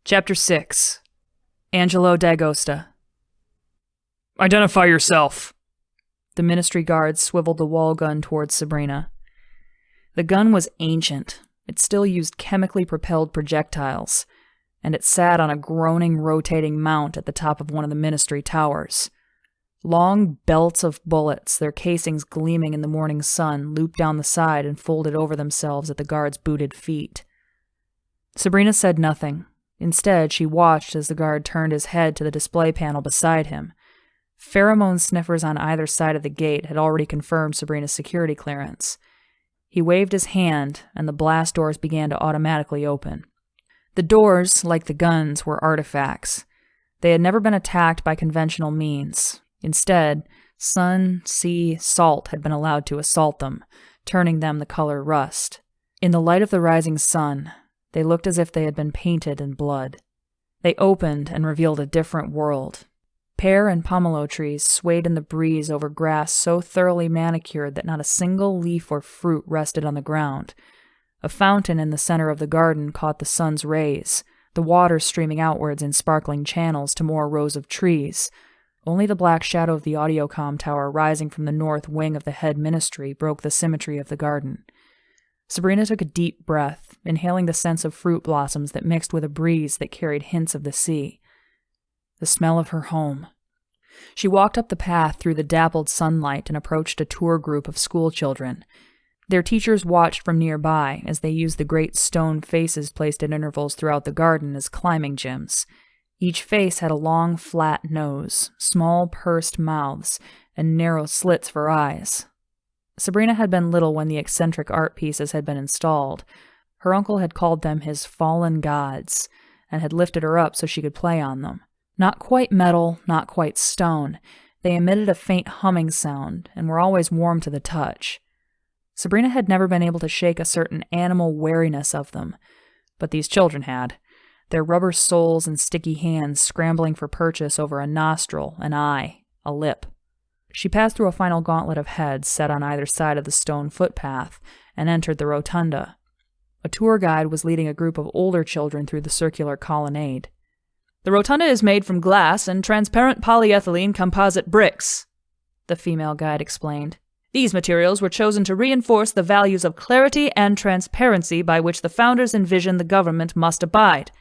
Chapter 6. Angelo D'Agosta. Identify yourself. The ministry guard swiveled the wall gun towards Sabrina. The gun was ancient. It still used chemically propelled projectiles, and it sat on a groaning, rotating mount at the top of one of the ministry towers. Long belts of bullets, their casings gleaming in the morning sun, looped down the side and folded over themselves at the guard's booted feet. Sabrina said nothing. Instead, she watched as the guard turned his head to the display panel beside him. Pheromone sniffers on either side of the gate had already confirmed Sabrina's security clearance. He waved his hand, and the blast doors began to automatically open. The doors, like the guns, were artifacts. They had never been attacked by conventional means. Instead, sun, sea, salt had been allowed to assault them, turning them the color rust. In the light of the rising sun, they looked as if they had been painted in blood. They opened and revealed a different world. Pear and pomelo trees swayed in the breeze over grass so thoroughly manicured that not a single leaf or fruit rested on the ground. A fountain in the center of the garden caught the sun's rays, the water streaming outwards in sparkling channels to more rows of trees. Only the black shadow of the audiocom tower rising from the north wing of the head ministry broke the symmetry of the garden. Sabrina took a deep breath, inhaling the scents of fruit blossoms that mixed with a breeze that carried hints of the sea. The smell of her home. She walked up the path through the dappled sunlight and approached a tour group of school children. Their teachers watched from nearby as they used the great stone faces placed at intervals throughout the garden as climbing gyms. Each face had a long, flat nose, small, pursed mouths, and narrow slits for eyes. Sabrina had been little when the eccentric art pieces had been installed. Her uncle had called them his fallen gods, and had lifted her up so she could play on them. Not quite metal, not quite stone, they emitted a faint humming sound, and were always warm to the touch. Sabrina had never been able to shake a certain animal wariness of them, but these children had, their rubber soles and sticky hands scrambling for purchase over a nostril, an eye, a lip. She passed through a final gauntlet of heads set on either side of the stone footpath and entered the rotunda. A tour guide was leading a group of older children through the circular colonnade. The rotunda is made from glass and transparent polyethylene composite bricks, the female guide explained. These materials were chosen to reinforce the values of clarity and transparency by which the founders envisioned the government must abide.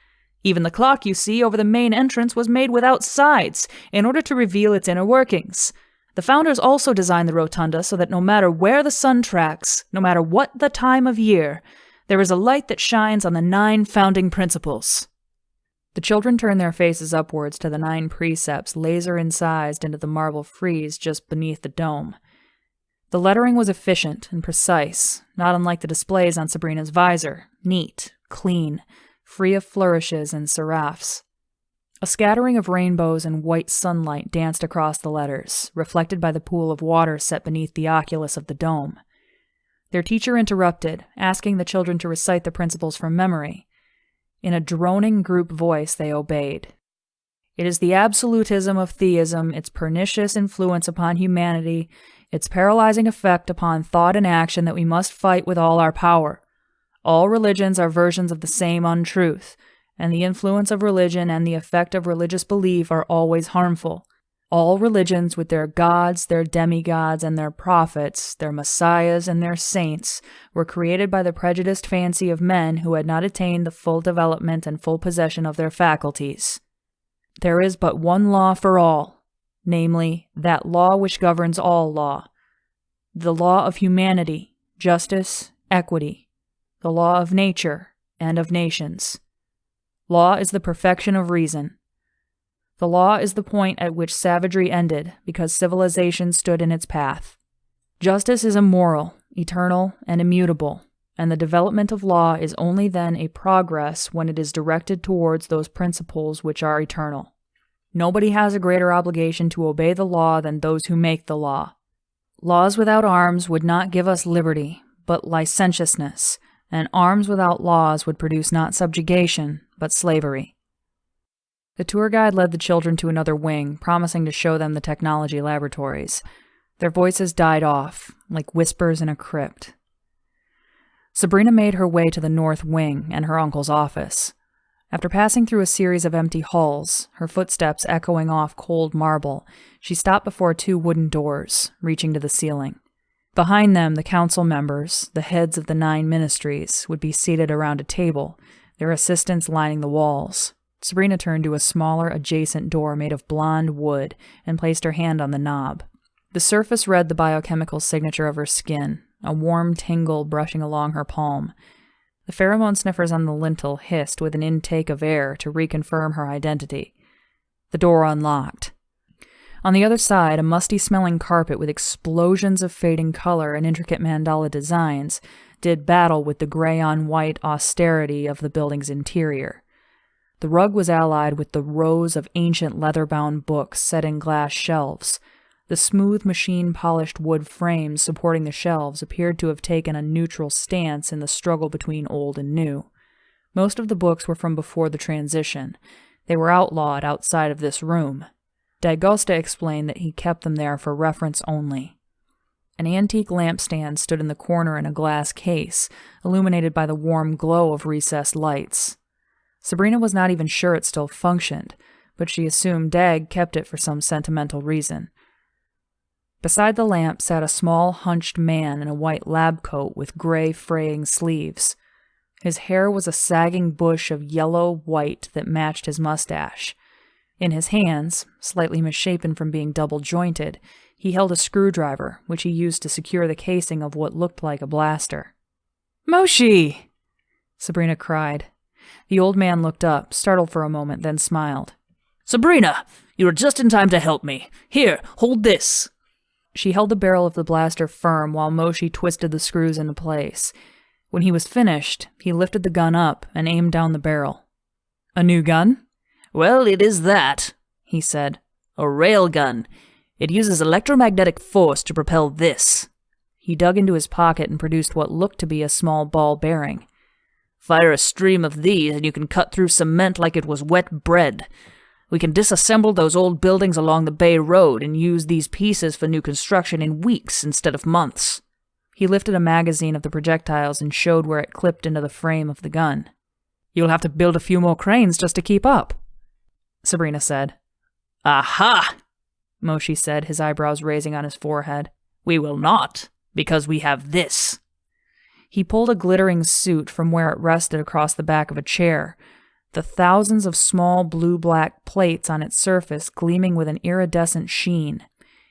Even the clock you see over the main entrance was made without sides in order to reveal its inner workings. The founders also designed the rotunda so that no matter where the sun tracks, no matter what the time of year, there is a light that shines on the 9 founding principles. The children turned their faces upwards to the 9 precepts laser-incised into the marble frieze just beneath the dome. The lettering was efficient and precise, not unlike the displays on Sabrina's visor, neat, clean, free of flourishes and serifs. A scattering of rainbows and white sunlight danced across the letters, reflected by the pool of water set beneath the oculus of the dome. Their teacher interrupted, asking the children to recite the principles from memory. In a droning group voice, they obeyed. It is the absolutism of theism, its pernicious influence upon humanity, its paralyzing effect upon thought and action that we must fight with all our power. All religions are versions of the same untruth, and the influence of religion and the effect of religious belief are always harmful. All religions, with their gods, their demigods, and their prophets, their messiahs, and their saints, were created by the prejudiced fancy of men who had not attained the full development and full possession of their faculties. There is but one law for all, namely, that law which governs all law. The law of humanity, justice, equity. The law of nature and of nations. Law is the perfection of reason. The law is the point at which savagery ended because civilization stood in its path. Justice is immoral, eternal, and immutable, and the development of law is only then a progress when it is directed towards those principles which are eternal. Nobody has a greater obligation to obey the law than those who make the law. Laws without arms would not give us liberty, but licentiousness, and arms without laws would produce not subjugation, but slavery. The tour guide led the children to another wing, promising to show them the technology laboratories. Their voices died off, like whispers in a crypt. Sabrina made her way to the north wing and her uncle's office. After passing through a series of empty halls, her footsteps echoing off cold marble, she stopped before 2 wooden doors, reaching to the ceiling. Behind them, the council members, the heads of the 9 ministries, would be seated around a table, their assistants lining the walls. Sabrina turned to a smaller, adjacent door made of blonde wood and placed her hand on the knob. The surface read the biochemical signature of her skin, a warm tingle brushing along her palm. The pheromone sniffers on the lintel hissed with an intake of air to reconfirm her identity. The door unlocked. On the other side, a musty-smelling carpet with explosions of fading color and intricate mandala designs did battle with the gray-on-white austerity of the building's interior. The rug was allied with the rows of ancient leather-bound books set in glass shelves. The smooth machine-polished wood frames supporting the shelves appeared to have taken a neutral stance in the struggle between old and new. Most of the books were from before the transition. They were outlawed outside of this room. D'Agosta explained that he kept them there for reference only. An antique lampstand stood in the corner in a glass case, illuminated by the warm glow of recessed lights. Sabrina was not even sure it still functioned, but she assumed Dag kept it for some sentimental reason. Beside the lamp sat a small, hunched man in a white lab coat with gray, fraying sleeves. His hair was a sagging bush of yellow-white that matched his mustache. In his hands, slightly misshapen from being double-jointed, he held a screwdriver, which he used to secure the casing of what looked like a blaster. "Moshi!" Sabrina cried. The old man looked up, startled for a moment, then smiled. "Sabrina, you are just in time to help me. Here, hold this." She held the barrel of the blaster firm while Moshi twisted the screws into place. When he was finished, he lifted the gun up and aimed down the barrel. "A new gun?" "Well, it is that," he said. "A railgun. It uses electromagnetic force to propel this." He dug into his pocket and produced what looked to be a small ball bearing. "Fire a stream of these and you can cut through cement like it was wet bread. We can disassemble those old buildings along the Bay Road and use these pieces for new construction in weeks instead of months." He lifted a magazine of the projectiles and showed where it clipped into the frame of the gun. "You'll have to build a few more cranes just to keep up," Sabrina said. "Aha!" Moshi said, his eyebrows raising on his forehead. "We will not, because we have this." He pulled a glittering suit from where it rested across the back of a chair, the thousands of small blue-black plates on its surface gleaming with an iridescent sheen.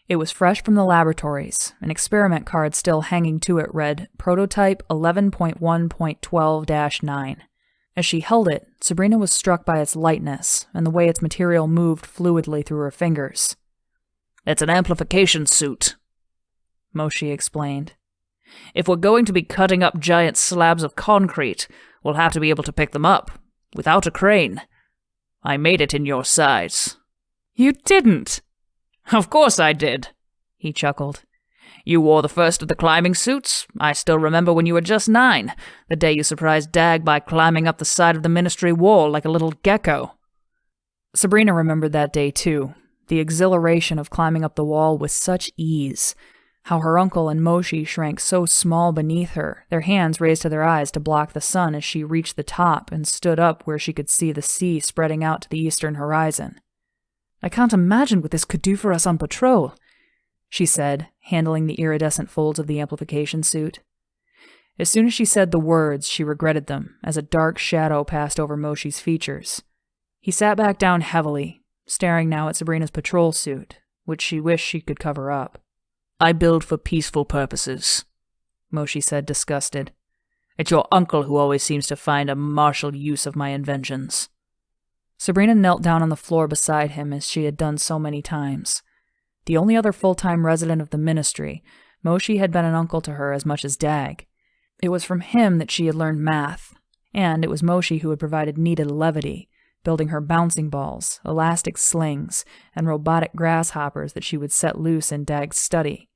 It was fresh from the laboratories. An experiment card still hanging to it read, Prototype 11.1.12-9. As she held it, Sabrina was struck by its lightness and the way its material moved fluidly through her fingers. "It's an amplification suit," Moshi explained. "If we're going to be cutting up giant slabs of concrete, we'll have to be able to pick them up, without a crane. I made it in your size." "You didn't." "Of course I did," he chuckled. "You wore the first of the climbing suits. I still remember when you were just 9, the day you surprised Dag by climbing up the side of the ministry wall like a little gecko." Sabrina remembered that day too, the exhilaration of climbing up the wall with such ease. How her uncle and Moshi shrank so small beneath her, their hands raised to their eyes to block the sun as she reached the top and stood up where she could see the sea spreading out to the eastern horizon. "I can't imagine what this could do for us on patrol," she said, handling the iridescent folds of the amplification suit. As soon as she said the words, she regretted them, as a dark shadow passed over Moshi's features. He sat back down heavily, staring now at Sabrina's patrol suit, which she wished she could cover up. "I build for peaceful purposes," Moshi said, disgusted. "It's your uncle who always seems to find a martial use of my inventions." Sabrina knelt down on the floor beside him as she had done so many times. The only other full-time resident of the ministry, Moshi had been an uncle to her as much as Dag. It was from him that she had learned math, and it was Moshi who had provided needed levity, building her bouncing balls, elastic slings, and robotic grasshoppers that she would set loose in Dag's study.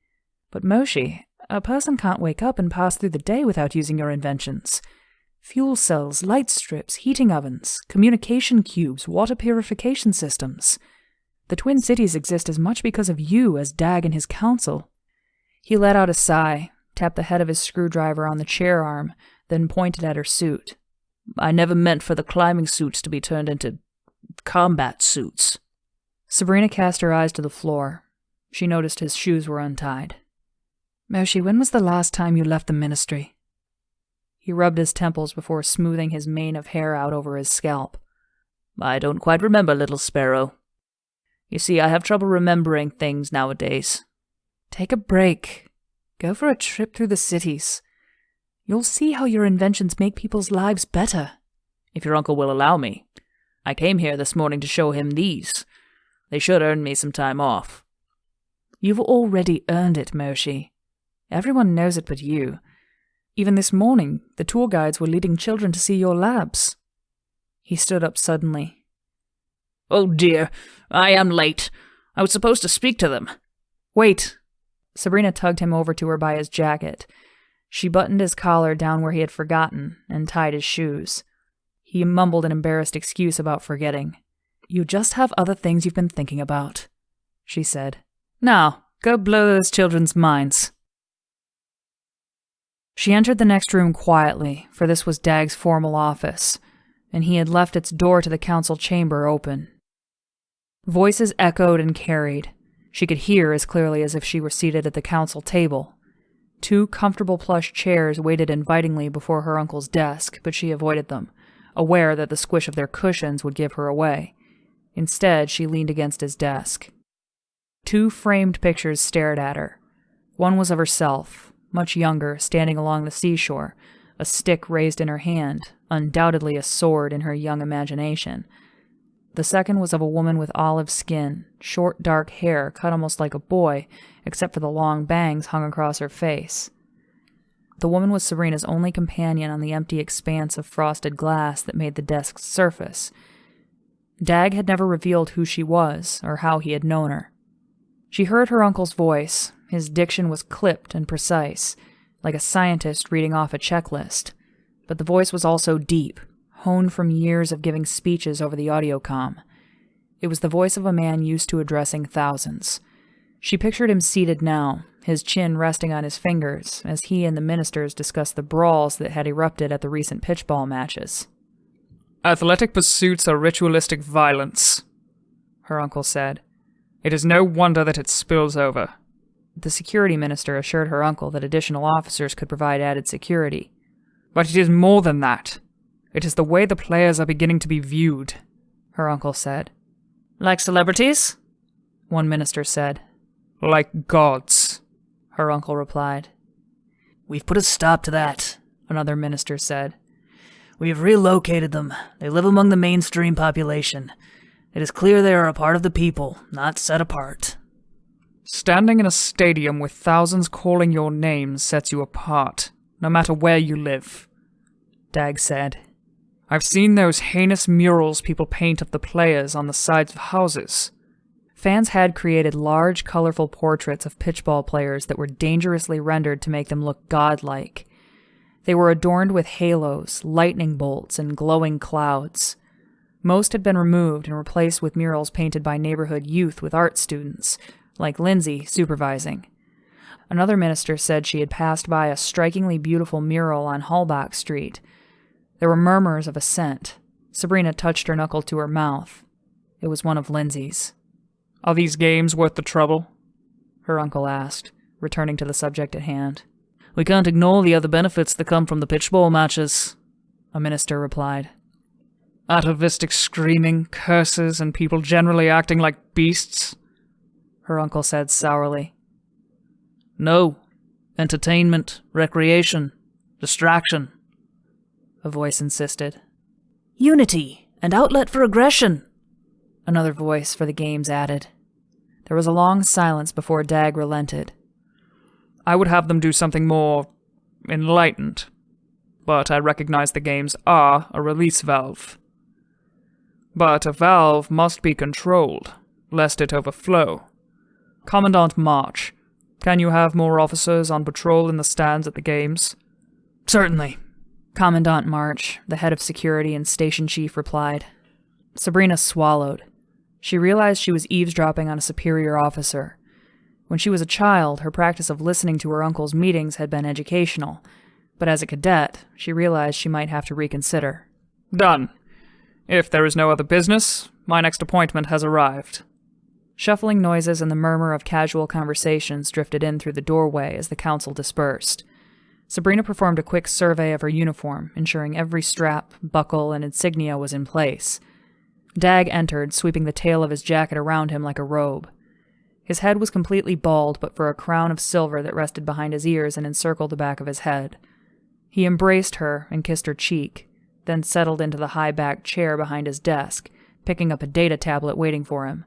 But Moshi, a person can't wake up and pass through the day without using your inventions. Fuel cells, light strips, heating ovens, communication cubes, water purification systems. The Twin Cities exist as much because of you as Dag and his council. He let out a sigh, tapped the head of his screwdriver on the chair arm, then pointed at her suit. I never meant for the climbing suits to be turned into combat suits. Sabrina cast her eyes to the floor. She noticed his shoes were untied. Moshi, when was the last time you left the ministry? He rubbed his temples before smoothing his mane of hair out over his scalp. I don't quite remember, little sparrow. You see, I have trouble remembering things nowadays. Take a break. Go for a trip through the cities. You'll see how your inventions make people's lives better. If your uncle will allow me. I came here this morning to show him these. They should earn me some time off. You've already earned it, Moshi. Everyone knows it but you. Even this morning, the tour guides were leading children to see your labs. He stood up suddenly. Oh dear, I am late. I was supposed to speak to them. Wait. Sabrina tugged him over to her by his jacket. She buttoned his collar down where he had forgotten and tied his shoes. He mumbled an embarrassed excuse about forgetting. You just have other things you've been thinking about, she said. Now, go blow those children's minds. She entered the next room quietly, for this was Dag's formal office, and he had left its door to the council chamber open. Voices echoed and carried. She could hear as clearly as if she were seated at the council table. 2 comfortable plush chairs waited invitingly before her uncle's desk, but she avoided them, aware that the squish of their cushions would give her away. Instead, she leaned against his desk. 2 framed pictures stared at her. One was of herself, much younger, standing along the seashore, a stick raised in her hand, undoubtedly a sword in her young imagination. The second was of a woman with olive skin, short dark hair cut almost like a boy, except for the long bangs hung across her face. The woman was Sabrina's only companion on the empty expanse of frosted glass that made the desk's surface. Dag had never revealed who she was, or how he had known her. She heard her uncle's voice. His diction was clipped and precise, like a scientist reading off a checklist. But the voice was also deep, honed from years of giving speeches over the audiocom. It was the voice of a man used to addressing thousands. She pictured him seated now, his chin resting on his fingers, as he and the ministers discussed the brawls that had erupted at the recent pitchball matches. Athletic pursuits are ritualistic violence, her uncle said. It is no wonder that it spills over. The security minister assured her uncle that additional officers could provide added security. But it is more than that. It is the way the players are beginning to be viewed, her uncle said. Like celebrities? One minister said. Like gods, her uncle replied. We've put a stop to that, another minister said. We have relocated them. They live among the mainstream population. It is clear they are a part of the people, not set apart. Standing in a stadium with thousands calling your name sets you apart, no matter where you live, Dag said. I've seen those heinous murals people paint of the players on the sides of houses. Fans had created large, colorful portraits of pitchball players that were dangerously rendered to make them look godlike. They were adorned with halos, lightning bolts, and glowing clouds. Most had been removed and replaced with murals painted by neighborhood youth with art students, like Lindsay supervising. Another minister said she had passed by a strikingly beautiful mural on Halbach Street. There were murmurs of assent. Sabrina touched her knuckle to her mouth. It was one of Lindsay's. Are these games worth the trouble? Her uncle asked, returning to the subject at hand. We can't ignore the other benefits that come from the pitchball matches, a minister replied. Atavistic screaming, curses, and people generally acting like beasts, her uncle said sourly. No. Entertainment, recreation, distraction, a voice insisted. Unity and outlet for aggression, another voice for the games added. There was a long silence before Dag relented. I would have them do something more enlightened, but I recognize the games are a release valve. But a valve must be controlled, lest it overflow. Commandant March, can you have more officers on patrol in the stands at the games? Certainly, Commandant March, the head of security and station chief, replied. Sabrina swallowed. She realized she was eavesdropping on a superior officer. When she was a child, her practice of listening to her uncle's meetings had been educational, but as a cadet, she realized she might have to reconsider. Done. If there is no other business, my next appointment has arrived. Shuffling noises and the murmur of casual conversations drifted in through the doorway as the council dispersed. Sabrina performed a quick survey of her uniform, ensuring every strap, buckle, and insignia was in place. Dag entered, sweeping the tail of his jacket around him like a robe. His head was completely bald, but for a crown of silver that rested behind his ears and encircled the back of his head. He embraced her and kissed her cheek, then settled into the high-backed chair behind his desk, picking up a data tablet waiting for him.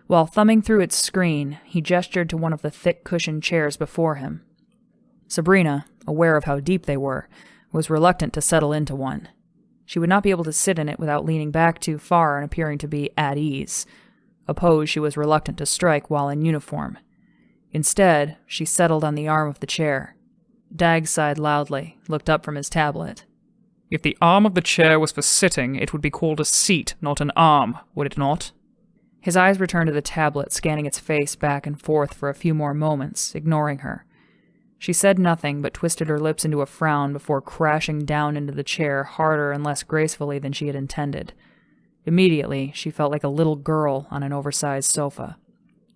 While thumbing through its screen, he gestured to one of the thick cushioned chairs before him. Sabrina, aware of how deep they were, was reluctant to settle into one. She would not be able to sit in it without leaning back too far and appearing to be at ease, a pose she was reluctant to strike while in uniform. Instead, she settled on the arm of the chair. Dag sighed loudly, looked up from his tablet. If the arm of the chair was for sitting, it would be called a seat, not an arm, would it not? His eyes returned to the tablet, scanning its face back and forth for a few more moments, ignoring her. She said nothing, but twisted her lips into a frown before crashing down into the chair harder and less gracefully than she had intended. Immediately, she felt like a little girl on an oversized sofa.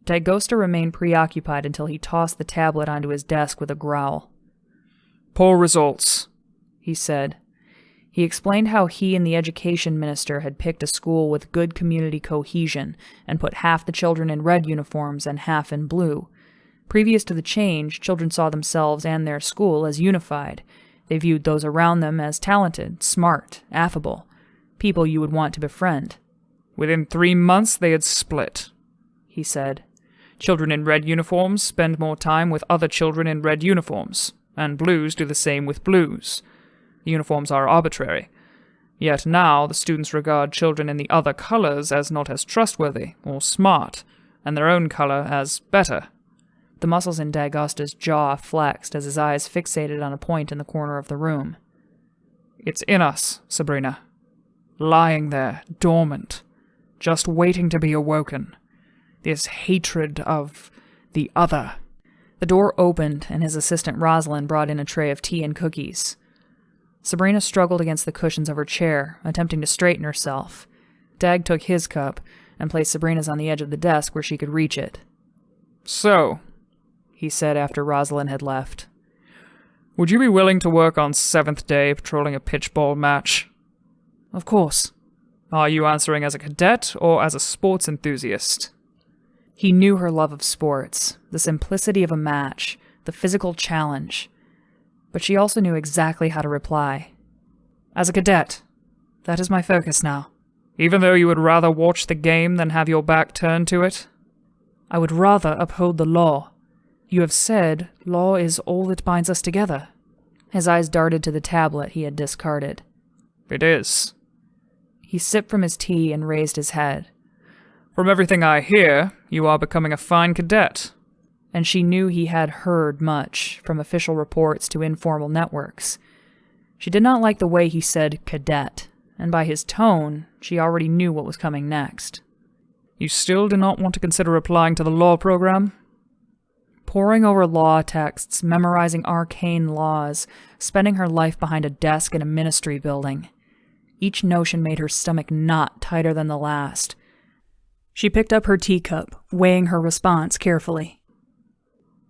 D'Agosta remained preoccupied until he tossed the tablet onto his desk with a growl. Poor results, he said. He explained how he and the education minister had picked a school with good community cohesion and put half the children in red uniforms and half in blue. Previous to the change, children saw themselves and their school as unified. They viewed those around them as talented, smart, affable, people you would want to befriend. Within 3 months they had split, he said. Children in red uniforms spend more time with other children in red uniforms, and blues do the same with blues. The uniforms are arbitrary. Yet now the students regard children in the other colors as not as trustworthy or smart, and their own color as better. The muscles in D'Agosta's jaw flexed as his eyes fixated on a point in the corner of the room. It's in us, Sabrina. Lying there, dormant, just waiting to be awoken. This hatred of the other. The door opened, and his assistant Rosalind brought in a tray of tea and cookies. Sabrina struggled against the cushions of her chair, attempting to straighten herself. Dag took his cup and placed Sabrina's on the edge of the desk where she could reach it. So, he said after Rosalind had left, would you be willing to work on 7th day patrolling a pitchball match? Of course. Are you answering as a cadet or as a sports enthusiast? He knew her love of sports, the simplicity of a match, the physical challenge. But she also knew exactly how to reply. As a cadet. That is my focus now. Even though you would rather watch the game than have your back turned to it? I would rather uphold the law. You have said law is all that binds us together. His eyes darted to the tablet he had discarded. It is. He sipped from his tea and raised his head. From everything I hear, you are becoming a fine cadet. And she knew he had heard much, from official reports to informal networks. She did not like the way he said cadet, and by his tone, she already knew what was coming next. You still do not want to consider applying to the law program? Poring over law texts, memorizing arcane laws, spending her life behind a desk in a ministry building. Each notion made her stomach knot tighter than the last. She picked up her teacup, weighing her response carefully.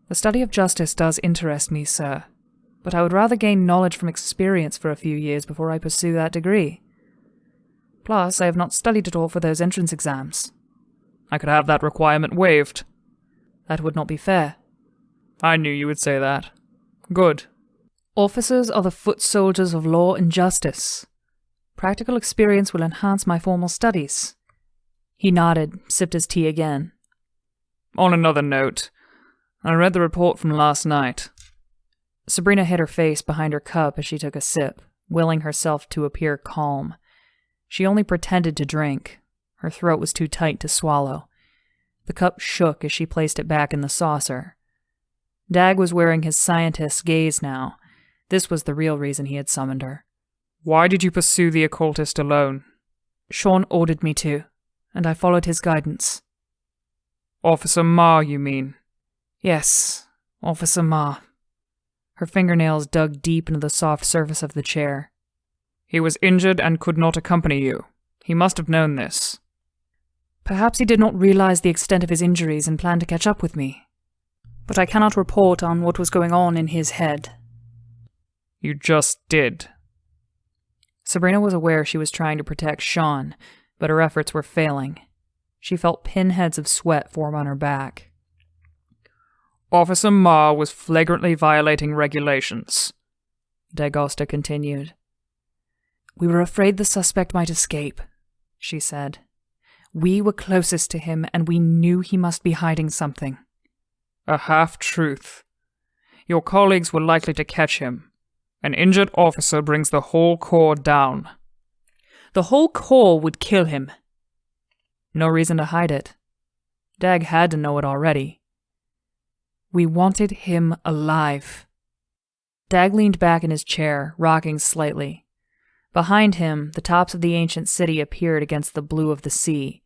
The study of justice does interest me, sir, but I would rather gain knowledge from experience for a few years before I pursue that degree. Plus, I have not studied at all for those entrance exams. I could have that requirement waived. That would not be fair. I knew you would say that. Good. Officers are the foot soldiers of law and justice. Practical experience will enhance my formal studies. He nodded, sipped his tea again. On another note, I read the report from last night. Sabrina hid her face behind her cup as she took a sip, willing herself to appear calm. She only pretended to drink. Her throat was too tight to swallow. The cup shook as she placed it back in the saucer. Dag was wearing his scientist's gaze now. This was the real reason he had summoned her. Why did you pursue the occultist alone? Sean ordered me to, and I followed his guidance. Officer Ma, you mean? Yes, Officer Ma. Her fingernails dug deep into the soft surface of the chair. He was injured and could not accompany you. He must have known this. Perhaps he did not realize the extent of his injuries and planned to catch up with me. But I cannot report on what was going on in his head. You just did. Sabrina was aware she was trying to protect Sean, but her efforts were failing. She felt pinheads of sweat form on her back. Officer Ma was flagrantly violating regulations, D'Agosta continued. We were afraid the suspect might escape, she said. We were closest to him, and we knew he must be hiding something. A half-truth. Your colleagues were likely to catch him. An injured officer brings the whole corps down. The whole corps would kill him. No reason to hide it. Dag had to know it already. We wanted him alive. Dag leaned back in his chair, rocking slightly. Behind him, the tops of the ancient city appeared against the blue of the sea.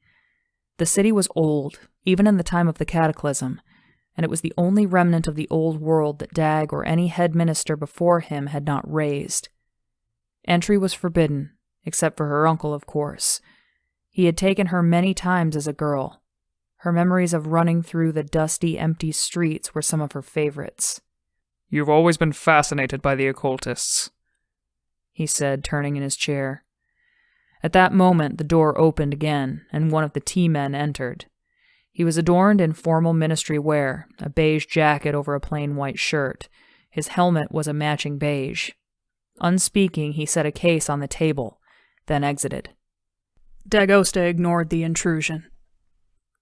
The city was old, even in the time of the Cataclysm, and it was the only remnant of the old world that Dag or any head minister before him had not razed. Entry was forbidden, except for her uncle, of course. He had taken her many times as a girl. Her memories of running through the dusty, empty streets were some of her favorites. You've always been fascinated by the occultists, he said, turning in his chair. At that moment, the door opened again, and one of the T-men entered. He was adorned in formal ministry wear, a beige jacket over a plain white shirt. His helmet was a matching beige. Unspeaking, he set a case on the table, then exited. D'Agosta ignored the intrusion.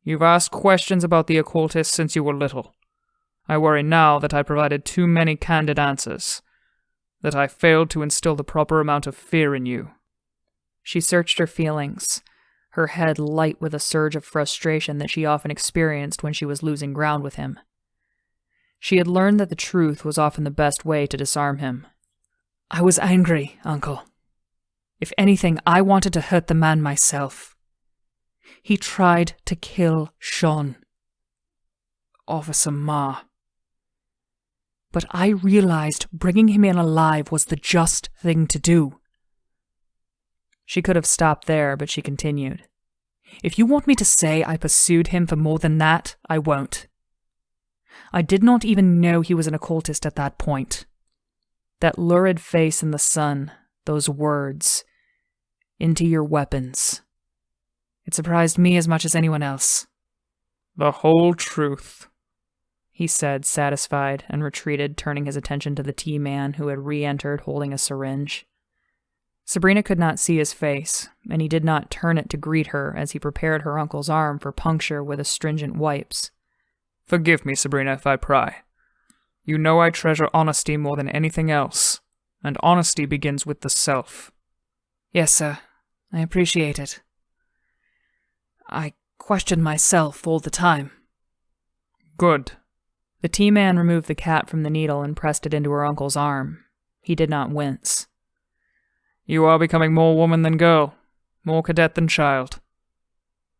You've asked questions about the occultists since you were little. I worry now that I provided too many candid answers, that I failed to instill the proper amount of fear in you. She searched her feelings, her head light with a surge of frustration that she often experienced when she was losing ground with him. She had learned that the truth was often the best way to disarm him. I was angry, Uncle. If anything, I wanted to hurt the man myself. He tried to kill Sean. Officer Ma. But I realized bringing him in alive was the just thing to do. She could have stopped there, but she continued. If you want me to say I pursued him for more than that, I won't. I did not even know he was an occultist at that point. That lurid face in the sun, those words, into your weapons. It surprised me as much as anyone else. The whole truth, he said, satisfied, and retreated, turning his attention to the T-man who had re-entered holding a syringe. Sabrina could not see his face, and he did not turn it to greet her as he prepared her uncle's arm for puncture with astringent wipes. Forgive me, Sabrina, if I pry. You know I treasure honesty more than anything else, and honesty begins with the self. Yes, sir. I appreciate it. I question myself all the time. Good. The T-man removed the cat from the needle and pressed it into her uncle's arm. He did not wince. You are becoming more woman than girl, more cadet than child.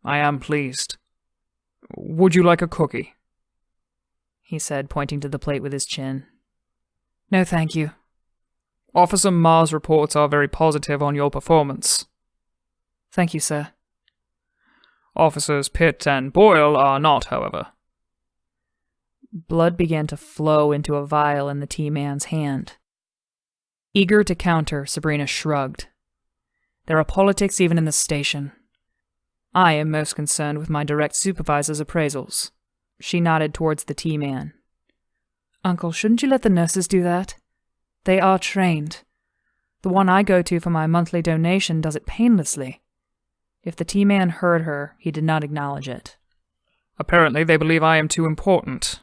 I am pleased. Would you like a cookie? He said, pointing to the plate with his chin. No, thank you. Officer Ma's reports are very positive on your performance. Thank you, sir. Officers Pitt and Boyle are not, however. Blood began to flow into a vial in the T-man's hand. Eager to counter, Sabrina shrugged. There are politics even in the station. I am most concerned with my direct supervisor's appraisals. She nodded towards the T-man. Uncle, shouldn't you let the nurses do that? They are trained. The one I go to for my monthly donation does it painlessly. If the T-man heard her, he did not acknowledge it. Apparently they believe I am too important.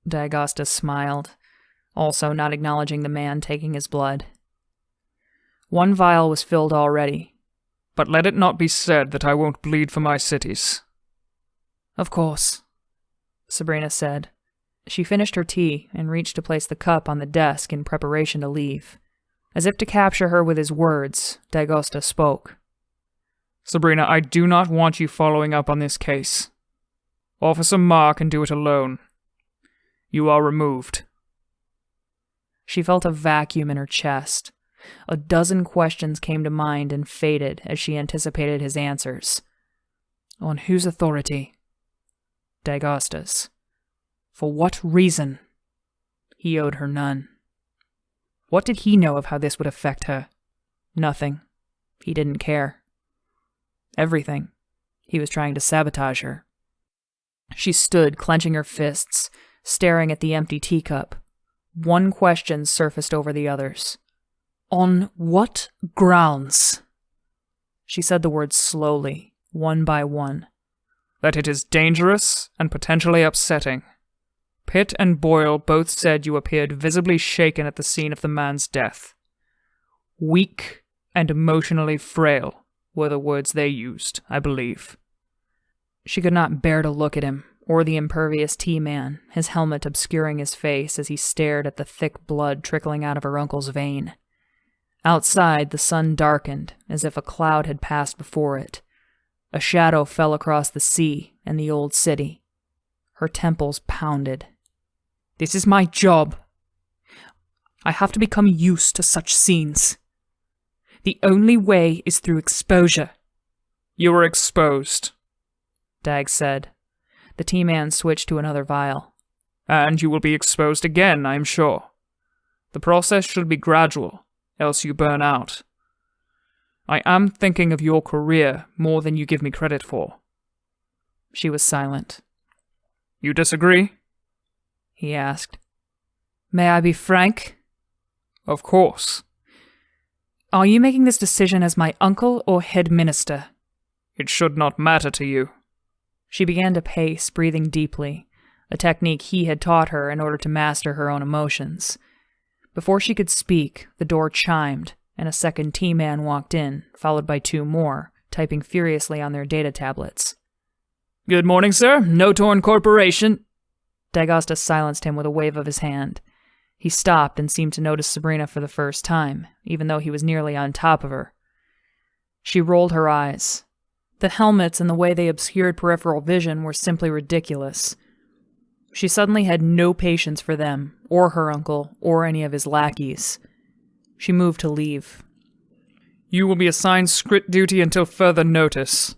D'Agosta smiled, also not acknowledging the man taking his blood. One vial was filled already. But let it not be said that I won't bleed for my cities. Of course, Sabrina said. She finished her tea and reached to place the cup on the desk in preparation to leave. As if to capture her with his words, D'Agosta spoke. Sabrina, I do not want you following up on this case. Officer Ma can do it alone. You are removed. She felt a vacuum in her chest. A dozen questions came to mind and faded as she anticipated his answers. On whose authority? D'Agosta's. For what reason? He owed her none. What did he know of how this would affect her? Nothing. He didn't care. Everything. He was trying to sabotage her. She stood, clenching her fists, staring at the empty teacup. One question surfaced over the others. On what grounds? She said the words slowly, one by one. That it is dangerous and potentially upsetting. Pitt and Boyle both said you appeared visibly shaken at the scene of the man's death. Weak and emotionally frail were the words they used, I believe. She could not bear to look at him, or the impervious T-man, his helmet obscuring his face as he stared at the thick blood trickling out of her uncle's vein. Outside, the sun darkened, as if a cloud had passed before it. A shadow fell across the sea and the old city. Her temples pounded. This is my job. I have to become used to such scenes. The only way is through exposure. You were exposed, Dag said. The T-man switched to another vial. And you will be exposed again, I am sure. The process should be gradual, else you burn out. I am thinking of your career more than you give me credit for. She was silent. You disagree? He asked. May I be frank? Of course. Are you making this decision as my uncle or head minister? It should not matter to you. She began to pace, breathing deeply, a technique he had taught her in order to master her own emotions. Before she could speak, the door chimed, and a second T-man walked in, followed by two more, typing furiously on their data tablets. Good morning, sir. Notorn Corporation. D'Agosta silenced him with a wave of his hand. He stopped and seemed to notice Sabrina for the first time, even though he was nearly on top of her. She rolled her eyes. The helmets and the way they obscured peripheral vision were simply ridiculous. She suddenly had no patience for them, or her uncle, or any of his lackeys. She moved to leave. You will be assigned script duty until further notice,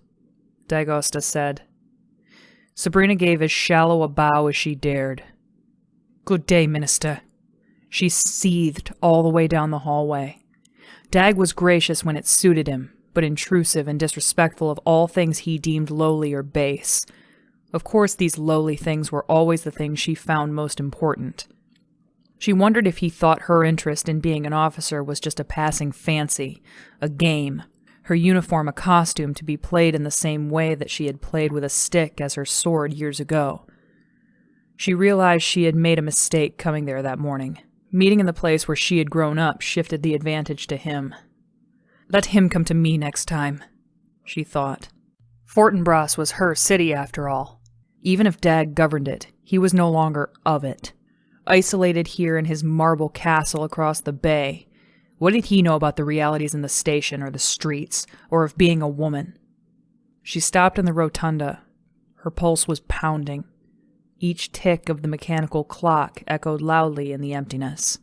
D'Agosta said. Sabrina gave as shallow a bow as she dared. Good day, Minister. She seethed all the way down the hallway. Dag was gracious when it suited him, but intrusive and disrespectful of all things he deemed lowly or base. Of course, these lowly things were always the things she found most important. She wondered if he thought her interest in being an officer was just a passing fancy, a game, her uniform a costume to be played in the same way that she had played with a stick as her sword years ago. She realized she had made a mistake coming there that morning. Meeting in the place where she had grown up shifted the advantage to him. Let him come to me next time, she thought. Fortinbras was her city, after all. Even if Dag governed it, he was no longer of it. Isolated here in his marble castle across the bay, what did he know about the realities in the station or the streets, or of being a woman? She stopped in the rotunda. Her pulse was pounding. Each tick of the mechanical clock echoed loudly in the emptiness.